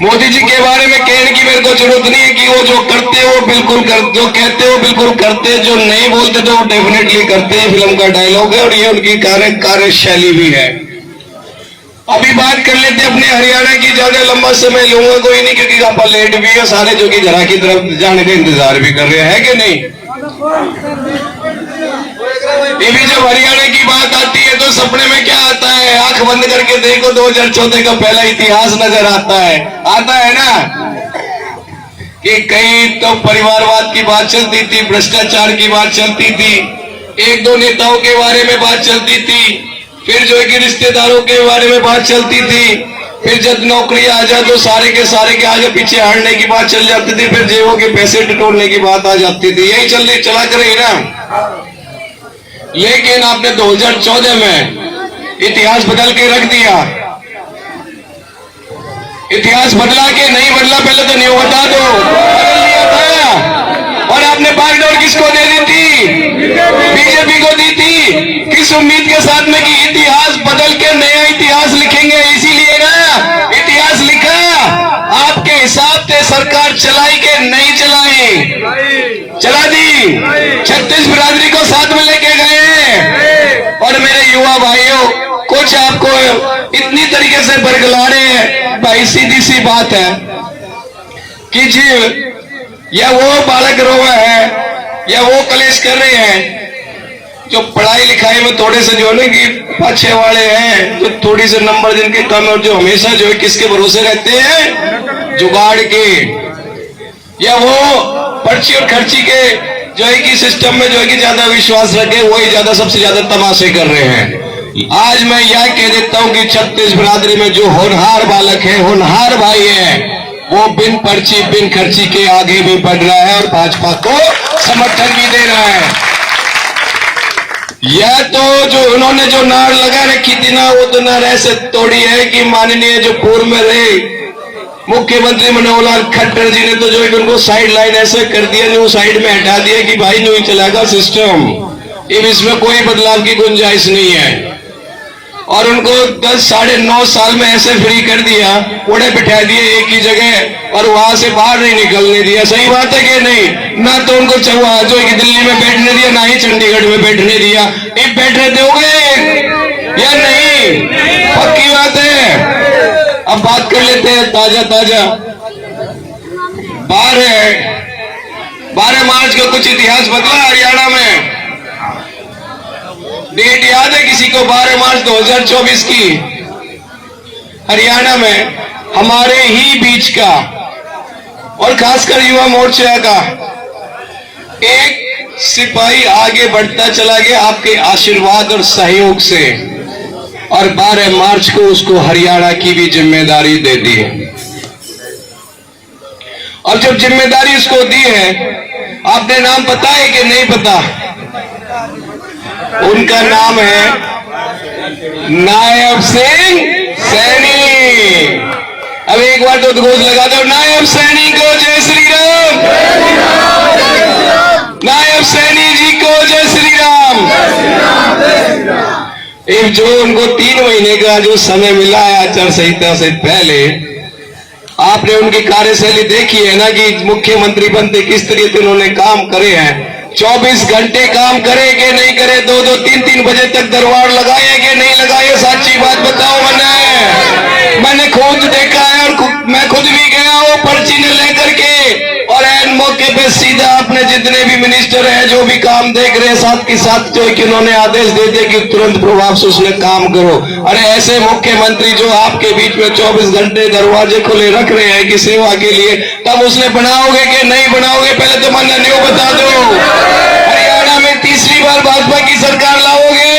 मोदी जी के के बारे में कहने की मेरे को जरूरत नहीं है कि वो जो करते हो बिल्कुल जो कहते हो बिल्कुल करते, जो नहीं बोलते तो वो डेफिनेटली करते हैं। फिल्म का डायलॉग है और ये उनकी कार्यशैली भी है। अभी बात कर लेते हैं अपने हरियाणा की। ज्यादा लंबा समय लूंगा कोई नहीं, क्योंकि आप लेट भी है सारे, जो कि घरा की तरफ जाने का इंतजार भी कर रहे हैं, है कि नहीं। ये भी जब हरियाणा की बात आती है तो सपने में क्या आता है? आंख बंद करके देखो, 2014 का पहला इतिहास नजर आता है ना, कि कई तो परिवारवाद की बात चलती थी, भ्रष्टाचार की बात चलती थी, एक दो नेताओं के बारे में बात चलती थी, फिर जो है कि रिश्तेदारों के बारे में बात चलती थी, फिर जब नौकरी आ जाए तो सारे के आगे पीछे हटने की बात चल जाती थी, फिर जेबों के पैसे टटोलने की बात आ जाती थी। यही चला कर रही ना। लेकिन आपने 2014 में इतिहास बदल के रख दिया। इतिहास बदला के नहीं बदला, पहले तो नहीं बता दो। बदल दिया था। और आपने बागडोर किसको दे दी थी? बीजेपी को दी थी। किस उम्मीद के साथ में कि इतिहास बदल के नया इतिहास लिखेंगे, इसीलिए ना इतिहास लिखा। आपके हिसाब से सरकार चलाई के नहीं चलाई? चला दी। 36 बिरादरी को साथ में लेके गए। और मेरे युवा भाइयों, कुछ आपको इतनी तरीके से बरगला रहे हैं भाई, सीधी सी बात है कि जी या वो बालक रोवा है या वो कलेश कर रहे हैं जो पढ़ाई लिखाई में थोड़े से जो है कि पाछे वाले हैं, जो थोड़ी से नंबर जिनके कम और जो हमेशा जो है किसके भरोसे रहते हैं? जुगाड़ के, या वो पर्ची और खर्ची के जो है कि सिस्टम में जो है कि ज्यादा विश्वास रखे, वही ज्यादा सबसे ज्यादा तमाशे कर रहे हैं। आज मैं यह कह देता हूं कि 36 बिरादरी में जो होनहार बालक है, होनहार भाई है, वो बिन पर्ची बिन खर्ची के आगे भी बढ़ रहा है और भाजपा को समर्थन भी दे रहा है। यह तो जो उन्होंने जो नार लगा रखी थी ना, वो तो नार ऐसे तोड़ी है कि माननीय जो पूर्व में रहे मुख्यमंत्री मनोहर लाल खट्टर जी ने तो जो है उनको साइड लाइन ऐसे कर दिया, जो साइड में हटा दिया कि भाई नहीं चलेगा सिस्टम, अब इसमें कोई बदलाव की गुंजाइश नहीं है। और उनको 10-9.5 साल में ऐसे फ्री कर दिया, उड़े बिठा दिए एक ही जगह और वहां से बाहर नहीं निकलने दिया। सही बात है कि नहीं? ना तो उनको चौहा जो कि दिल्ली में बैठने दिया, ना ही चंडीगढ़ में बैठने दिया। अब बैठने दोगे या नहीं? पक्की बात है। अब बात कर लेते हैं ताजा 12 मार्च को कुछ इतिहास बदला हरियाणा में। डेट याद है किसी को? 12 मार्च 2024 की हरियाणा में हमारे ही बीच का और खासकर युवा मोर्चा का एक सिपाही आगे बढ़ता चला गया आपके आशीर्वाद और सहयोग से, और 12 मार्च को उसको हरियाणा की भी जिम्मेदारी दे दी है। और जब जिम्मेदारी उसको दी है, आपने नाम पता है कि नहीं पता? उनका नाम है नायब सिंह सैनी। अब एक बार तो उद्घोष लगा दो, नायब सैनी को जय श्री राम, नायब सैनी जी को जय श्री राम। एक जो उनको 3 महीने का जो समय मिला है आचार संहिता से पहले, आपने उनकी कार्यशैली देखी है ना कि मुख्यमंत्री बनते किस तरीके से उन्होंने काम करे हैं। 24 घंटे काम करे कि नहीं करे, 2-2, 3-3 बजे तक दरबार लगाए कि नहीं लगाए? सच्ची बात बताओ। मैंने खुद देखा है और मैं खुद भी गया हूँ पर्ची ने लेकर के, और एन मौके पे सीधा अपने जितने भी मिनिस्टर हैं जो भी काम देख रहे हैं साथ के साथ जो कि उन्होंने आदेश दे दिए कि तुरंत प्रभाव से उसने काम करो। अरे ऐसे मुख्यमंत्री जो आपके बीच में 24 घंटे दरवाजे खुले रख रहे हैं कि सेवा के लिए, तब उसने बनाओगे कि नहीं बनाओगे? पहले तो मन नहीं बता दो। हरियाणा में तीसरी बार भाजपा की सरकार लाओगे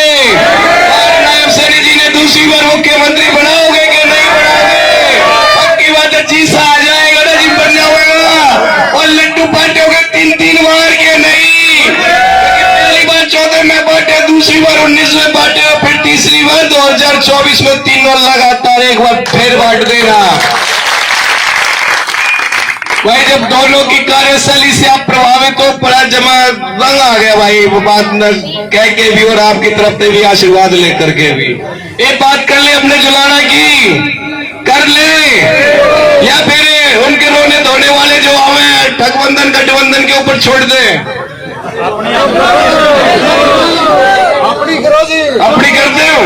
और नायब सैनी जी ने दूसरी बार मुख्यमंत्री बनाओगे कि नहीं बनाओगे? पक्की बात है, जीसा आ जाएगा ना जी, बन जाएगा। और लड्डू बांटोगे 3-3 बार के नहीं? पहली बार 14 में बांटे, दूसरी बार 19 में बांटे, और फिर तीसरी बार 2024 में 3 बार लगातार एक बार फिर बांट देना। भाई जब दोनों की कार्यशैली से आप प्रभावित हो, बड़ा जमा रंग आ गया भाई, वो बात न कह के भी और आपकी तरफ से भी आशीर्वाद लेकर के भी। एक बात कर ले अपने जुलाना की, कर ले, या फिर उनके रोने धोने वाले जो आवे ठगबंधन गठबंधन के ऊपर छोड़ दे, अपनी करते हो।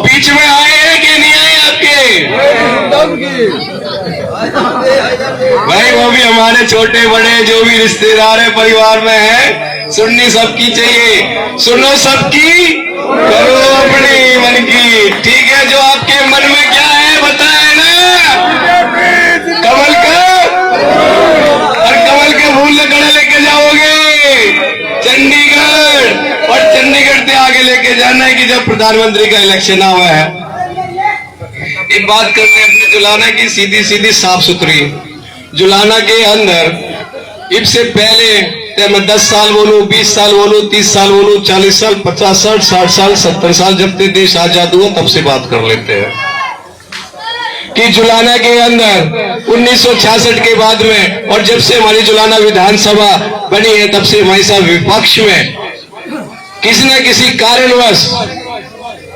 बीच में आए हैं कि नहीं आए आपके भाई? वो भी हमारे छोटे बड़े जो भी रिश्तेदार है परिवार में है, सुननी सबकी चाहिए। सुनो सबकी, करो अपनी मन की। ठीक है, जो आपके मन में क्या है बताए ना, कमल का और कमल के फूल गड़ा लेके जाओगे चंडीगढ़, और चंडीगढ़ से आगे लेके जाना है कि जब प्रधानमंत्री का इलेक्शन हुआ है। एक बात करते हैं अपने जुलाना की, सीधी सीधी साफ सुथरी। जुलाना के अंदर इससे पहले चाहे मैं 10 साल बोलूं, 20 साल बोलूं, 30 साल बोलूं, 40 साल, 50 साल, 60 साल, 70 साल, जब से देश आजाद हुआ तब से बात कर लेते हैं कि जुलाना के अंदर 1966 के बाद में और जब से हमारी जुलाना विधानसभा बनी है तब से हमारे साथ विपक्ष में किसी न किसी कारणवश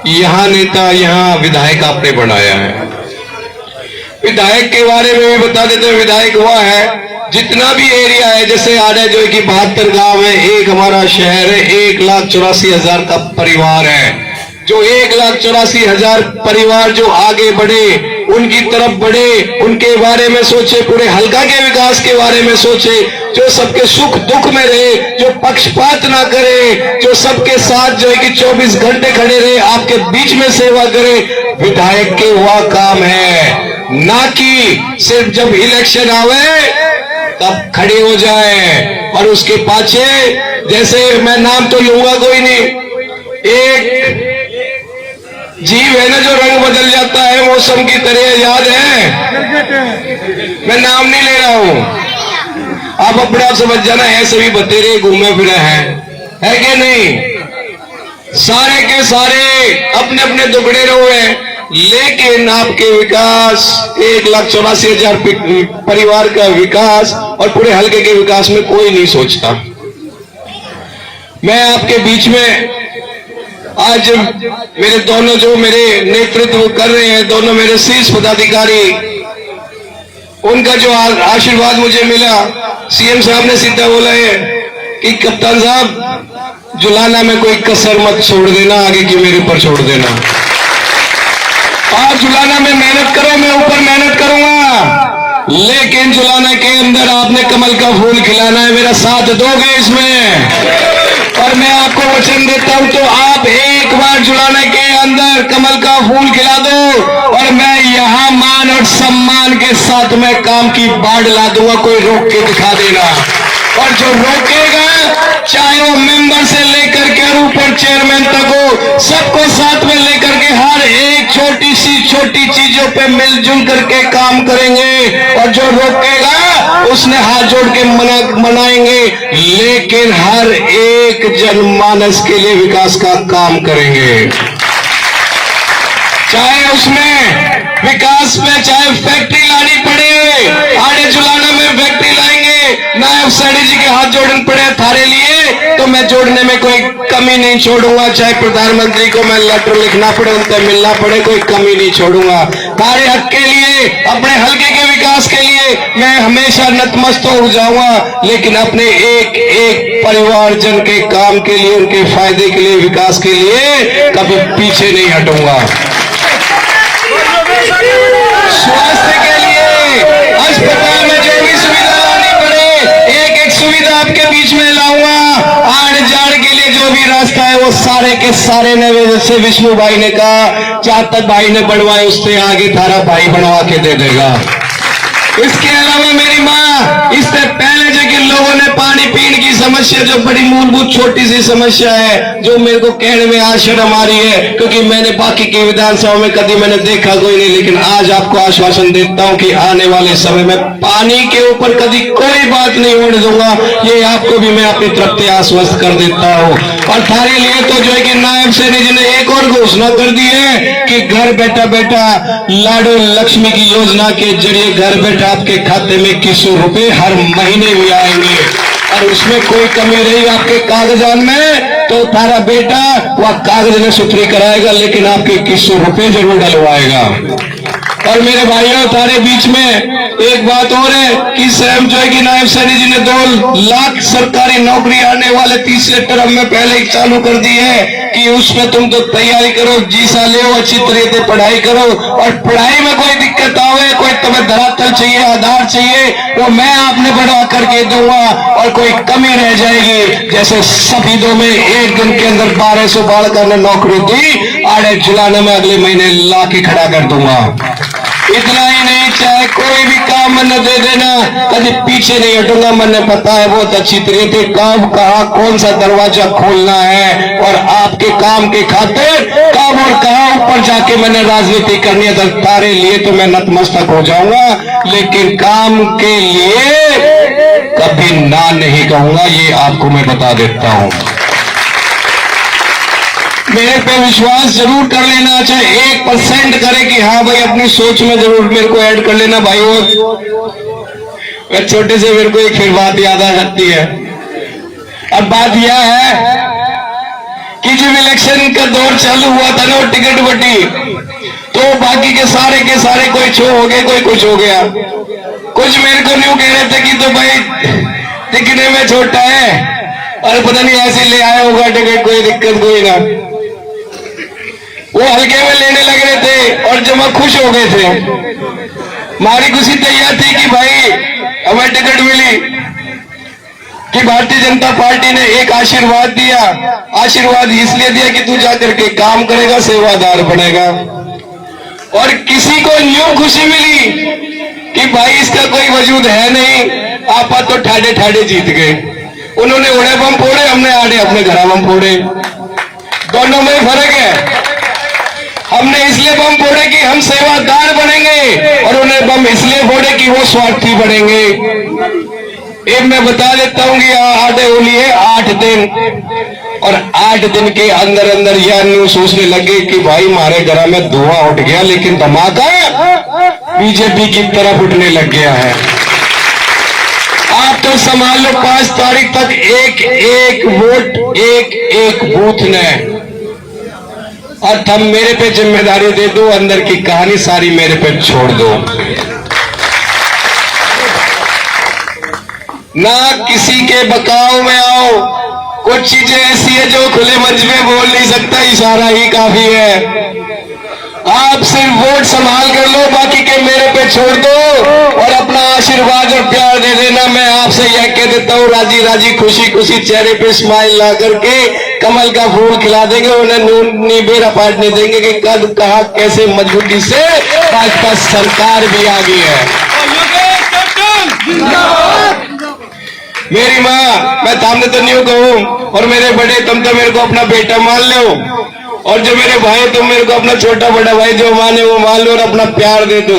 यहाँ नेता, यहाँ विधायक आपने बनाया है। विधायक के बारे में भी बता देते हैं। विधायक हुआ है जितना भी एरिया है, जैसे आ रहा है जो कि 72 गांव है, एक हमारा शहर है, 1,84,000 का परिवार है। जो 1,84,000 परिवार जो आगे बढ़े, उनकी तरफ बढ़े, उनके बारे में सोचे, पूरे हलका के विकास के बारे में सोचे, जो सबके सुख दुख में रहे, जो पक्षपात ना करे, जो सबके साथ जो है कि 24 घंटे खड़े रहे, आपके बीच में सेवा करे। विधायक के वह काम है, ना कि सिर्फ जब इलेक्शन आवे तब खड़े हो जाए और उसके पाछे, जैसे मैं नाम तो लूंगा कोई नहीं, एक जीव है ना जो रंग बदल जाता है मौसम की तरह, याद है? मैं नाम नहीं ले रहा हूं, आप अपने आप समझ जाना है। सभी बतेरे घूमे फिरे हैं, है कि नहीं? सारे के सारे अपने अपने दुगड़े रोए, लेकिन आपके विकास, 1,84,000 परिवार का विकास और पूरे हलके के विकास में कोई नहीं सोचता। मैं आपके बीच में आज मेरे दोनों जो मेरे नेतृत्व कर रहे हैं, दोनों मेरे शीर्ष पदाधिकारी, उनका जो आशीर्वाद मुझे मिला, सीएम साहब ने सीधा बोला है कि कप्तान साहब जुलाना में कोई कसर मत छोड़ देना, आगे की मेरे पर छोड़ देना। आप जुलाना में मेहनत करो, मैं ऊपर मेहनत करूंगा, लेकिन जुलाना के अंदर आपने कमल का फूल खिलाना है। मेरा साथ दोगे इसमें? और मैं आपको वचन देता हूं, तो आप एक बार जुलाना के अंदर कमल का फूल खिला दो और मैं यहां मान और सम्मान के साथ मैं काम की बाढ़ ला दूंगा। कोई रोक के दिखा देना, और जो रोकेगा चाहे वो मेंबर से लेकर के ऊपर चेयरमैन तक हो, सबको साथ में लेकर के हर एक छोटी चीजों पे मिलजुल करके काम करेंगे। और जो रोकेगा उसने हाथ जोड़ के मनाएंगे, लेकिन हर एक जनमानस के लिए विकास का काम करेंगे। चाहे उसमें विकास में चाहे फैक्ट्री लानी पड़े, आड़े जुलाना में फैक्ट्री लाएंगे, नायब सैनी जी के हाथ जोड़ने पड़े थारे लिए, तो मैं जोड़ने में कोई कमी नहीं छोड़ूंगा। चाहे प्रधानमंत्री को मैं लेटर लिखना पड़े, उनसे मिलना पड़े, कोई कमी नहीं छोड़ूंगा। थारे हक के लिए, अपने हल्के के विकास के लिए मैं हमेशा नतमस्तक हो जाऊंगा, लेकिन अपने एक एक परिवारजन के काम के लिए, उनके फायदे के लिए, विकास के लिए कभी पीछे नहीं हटूंगा। स्वास्थ्य के लिए, अस्पताल में जो भी सुविधा लानी पड़े, एक एक सुविधा आपके बीच में लाऊंगा। आड़ जाड़ के लिए जो भी रास्ता है वो सारे के सारे नवे, जैसे विष्णु भाई ने कहा, चातक भाई ने बनवाए, उससे आगे थारा भाई बनवा के दे देगा। इसके अलावा मेरी माँ, इससे पहले जो कि लोगों ने पानी पीने की समस्या, जो बड़ी मूलभूत छोटी सी समस्या है, जो मेरे को कहने में आज शर्म आ रही है, क्योंकि मैंने बाकी की विधानसभा में कभी मैंने देखा कोई नहीं, लेकिन आज आपको आश्वासन देता हूं कि आने वाले समय में पानी के ऊपर कभी कोई बात नहीं होने दूंगा। ये आपको भी मैं अपनी तरफ से आश्वस्त कर देता हूँ। और थारे लिए तो जो है कि नायब सैनी जी ने एक और घोषणा कर दी है कि घर बैठा बैठा लाडो लक्ष्मी की योजना के जरिए घर बैठा आपके खाते में 2100 रुपए हर महीने भी आएंगे। और उसमें कोई कमी रही आपके कागजात में तो तारा बेटा वह कागज में सुथरी कराएगा, लेकिन आपके 2100 रुपए जरूर डलवाएगा। और मेरे भाइयों तारे बीच में एक बात और है कि स्वयं जो है कि नायब सैनी जी ने 2 लाख सरकारी नौकरी आने वाले तीसरे टर्म में पहले ही चालू कर दी है कि उसमें तुम तो तैयारी करो, जीसा ले, अच्छी तरीके से पढ़ाई करो, और पढ़ाई में कोई दिक्कत आवे, कोई तुम्हें धरातल चाहिए, आधार चाहिए, वो मैं आपने बढ़ा करके दूंगा, और कोई कमी रह जाएगी जैसे शहीदों में एक दिन के अंदर 1200 बालकों ने नौकरी दी, आड़े जुलाने में अगले महीने ला के खड़ा कर दूंगा। इतना ही नहीं, चाहे कोई भी काम मन दे देना, कभी पीछे नहीं हटूंगा। मैंने पता है बहुत अच्छी तरीके से काम कहाँ कौन सा दरवाजा खोलना है, और आपके काम के खातिर काम और कहाँ ऊपर जाके मैंने राजनीति करनी है। तारे लिए तो मैं नतमस्तक हो जाऊंगा, लेकिन काम के लिए कभी ना नहीं कहूंगा, ये आपको मैं बता देता हूं। मेरे पे विश्वास जरूर कर लेना, चाहे 1% करे कि हाँ भाई अपनी सोच में जरूर मेरे को ऐड कर लेना भाइयों। छोटे से मेरे को एक फिर बात याद आ जाती है। अब बात यह है कि जब इलेक्शन का दौर चालू हुआ था ना, टिकट बटी, तो बाकी के सारे कोई छो हो गए, कोई कुछ हो गया। कुछ मेरे को न्यू कह रहे थे कि तो भाई दिखने में छोटा है और पता नहीं ऐसे ले आया होगा टिकट, कोई दिक्कत कोई ना। वो हल्के में लेने लग रहे थे और जब खुश हो गए थे। हमारी खुशी तो यह थी कि भाई हमें टिकट मिली, कि भारतीय जनता पार्टी ने एक आशीर्वाद दिया। आशीर्वाद इसलिए दिया कि तू जाकर के काम करेगा, सेवादार बनेगा। और किसी को न्यू खुशी मिली कि भाई इसका कोई वजूद है नहीं, आपा तो ठाडे ठाडे जीत गए। उन्होंने उड़े बम फोड़े, हमने आड़े अपने घर बम फोड़े। दोनों में फर्क है। हमने इसलिए बम फोड़े कि हम सेवादार बनेंगे, और उन्हें बम इसलिए फोड़े कि वो स्वार्थी बनेंगे। एक मैं बता देता हूं कि आटे होली है 8 दिन, और 8 दिन के अंदर अंदर यह न्यूज सोचने लगे कि भाई हमारे घर में धुआं उठ गया, लेकिन धमाका बीजेपी की तरफ उठने लग गया है। आप तो संभाल लो, 5 तारीख तक एक एक वोट, एक एक बूथ ने, और तुम मेरे पे जिम्मेदारी दे दो, अंदर की कहानी सारी मेरे पे छोड़ दो। ना किसी के बकाव में आओ। कुछ चीजें ऐसी है जो खुले मंच में बोल नहीं सकता, इशारा ही काफी है। आप सिर्फ वोट संभाल कर लो, बाकी के मेरे पे छोड़ दो, और अपना आशीर्वाद और प्यार दे देना। मैं आपसे यह कह देता हूँ, राजी राजी खुशी खुशी चेहरे पे स्माइल ला करके कमल का फूल खिला देंगे, उन्हें बेरा पाटने देंगे कि कद कहाँ कैसे मजबूती से भाजपा सरकार भी आ गई है। मेरी माँ, मैं सामने तो नहीं कहूँ, और मेरे बड़े तुम तो मेरे को अपना बेटा मान लो, और जो मेरे भाई तुम मेरे को अपना छोटा बड़ा भाई जो माने वो मान लो, और अपना प्यार दे दो।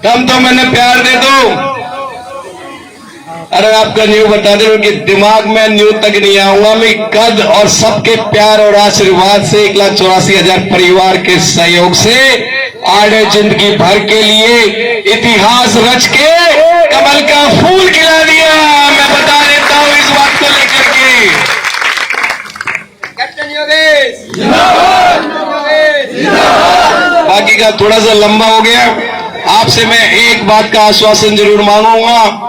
तुम तो मैंने प्यार दे दो। अरे आपका न्यू बता दे कि दिमाग में न्यू तक नहीं आऊंगा मैं, कद और सबके प्यार और आशीर्वाद से 1,84,000 परिवार के सहयोग से आड़े जिंदगी भर के लिए इतिहास रच के कमल का फूल खिला दिया। मैं बता देता हूं इस बात को लेकर के। कैप्टन योगेश बाकी का थोड़ा सा लंबा हो गया। आपसे मैं एक बात का आश्वासन जरूर मांगूंगा।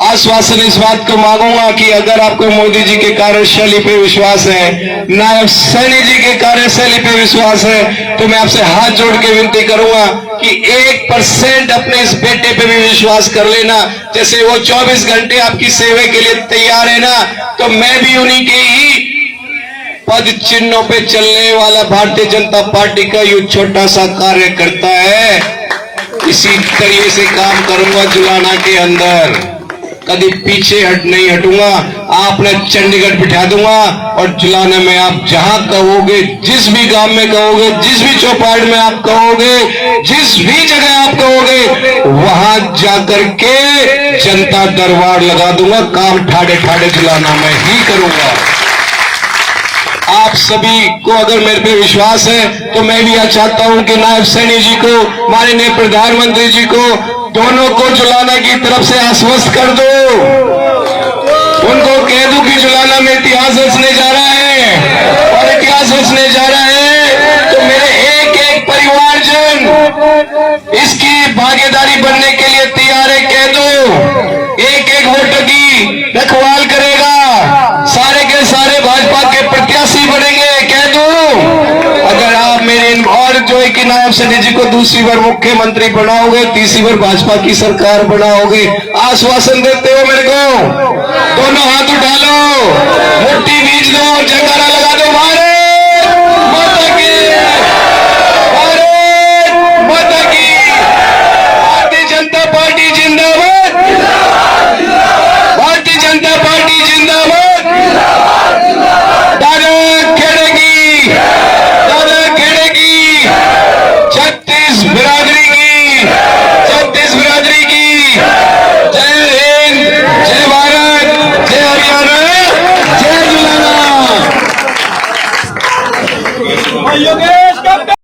आश्वासन इस बात को मांगूंगा कि अगर आपको मोदी जी के कार्यशैली पे विश्वास है, नायब सैनी जी के कार्यशैली पे विश्वास है, तो मैं आपसे हाथ जोड़ के विनती करूंगा कि 1% अपने इस बेटे पे भी विश्वास कर लेना। जैसे वो 24 घंटे आपकी सेवा के लिए तैयार है ना, तो मैं भी उन्हीं के ही पद चिन्हों पे चलने वाला भारतीय जनता पार्टी का ये छोटा सा कार्यकर्ता है। इसी तरीके से काम करूंगा जुलाना के अंदर, कभी पीछे नहीं हटूंगा। आपने चंडीगढ़ बिठा दूंगा, और जुलाने में आप जहां कहोगे, जिस भी गांव में कहोगे, जिस भी चौपाट में आप कहोगे, जिस भी जगह आप कहोगे, वहां जाकर के जनता दरबार लगा दूंगा। काम ठाड़े ठाड़े जुलाना में ही करूंगा। आप सभी को अगर मेरे पे विश्वास है, तो मैं भी चाहता हूं कि नायब सैनी जी को, माननीय प्रधानमंत्री जी को, दोनों को जुलाना की तरफ से आश्वस्त कर दो। उनको कह दूं कि जुलाना में इतिहास रचने जा रहा है, और इतिहास रचने जा रहा है तो मेरे एक एक परिवारजन इसकी रखवाल करेगा, सारे के सारे भाजपा के प्रत्याशी बनेंगे। कह दूं, अगर आप मेरे और जो है कि नायब सैनी जी को दूसरी बार मुख्यमंत्री बनाओगे, तीसरी बार भाजपा की सरकार बनाओगे, आश्वासन देते हो मेरे को? दोनों हाथ उठा लो, मुट्ठी बीज दो, जयकारा लगा दो, भारत माता की, भारत माता की, भारतीय जनता पार्टी जिंदाबाद, भारतीय जनता पार्टी जिंदाबाद, दादा खेड़ेगी, दादा खेड़ेगी, छत्तीस बिरादरी की, छत्तीस बिरादरी की, जय हिंद, जय भारत, जय हरियाणा, जय जुलाना।